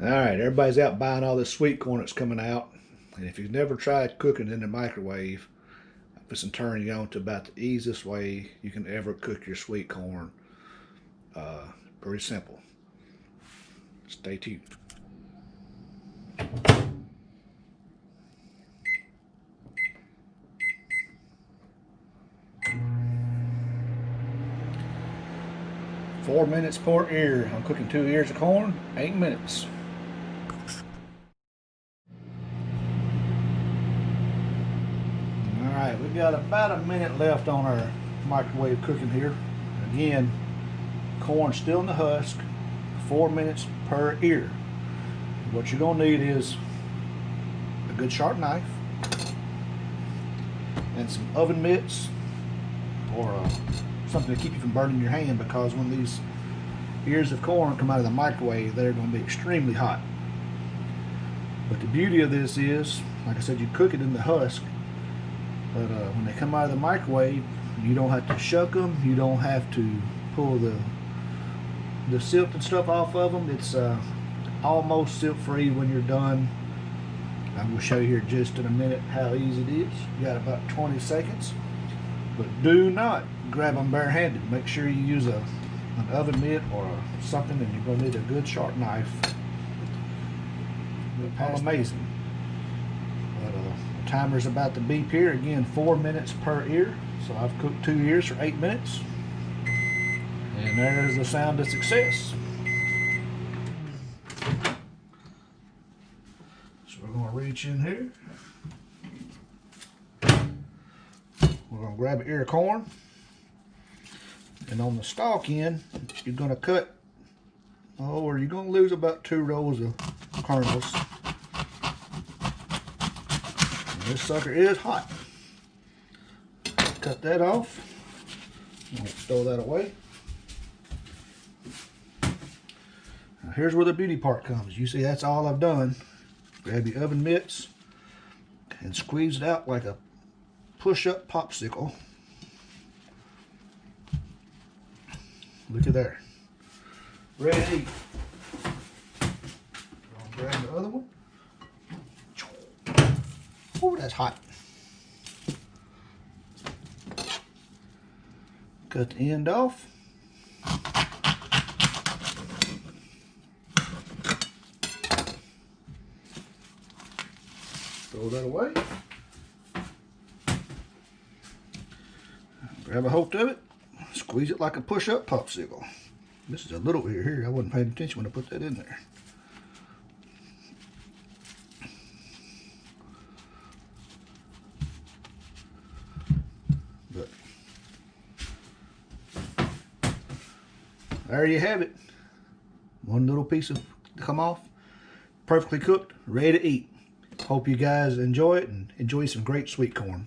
All right, everybody's out buying all this sweet corn that's coming out. And if you've never tried cooking in the microwave, I'm just turning you on to about the easiest way you can ever cook your sweet corn. Pretty simple. Stay tuned. 4 minutes per ear. I'm cooking 2 ears of corn, 8 minutes. All right, we've got about a minute left on our microwave cooking here. Again, corn still in the husk, 4 minutes per ear. What you're gonna need is a good sharp knife and some oven mitts or something to keep you from burning your hand, because when these ears of corn come out of the microwave, they're going to be extremely hot. But the beauty of this is, like I said, you cook it in the husk, but when they come out of the microwave, you don't have to shuck them, you don't have to pull the silt and stuff off of them. It's almost silt free when you're done. I'm going to show you here just in a minute how easy it is. You got about 20 seconds. But do not grab them barehanded. Make sure you use an oven mitt or something, and you're going to need a good sharp knife. All amazing. But the timer's about to beep here. Again, 4 minutes per ear. So I've cooked 2 ears for 8 minutes. And there's the sound of success. So we're going to reach in here. We're going to grab an ear of corn, and on the stalk end, you're going to cut, or you're going to lose about 2 rows of kernels. And this sucker is hot. Cut that off. Let's throw that away. Now here's where the beauty part comes. You see, that's all I've done. Grab the oven mitts and squeeze it out like a push-up popsicle. Look at there. Ready to eat. I'll grab the other one. Oh, that's hot. Cut the end off. Throw that away. Grab a hold of it, squeeze it like a push-up popsicle. This is a little ear here. I wasn't paying attention when I put that in there. But there you have it. One little piece of come off, perfectly cooked, ready to eat. Hope you guys enjoy it and enjoy some great sweet corn.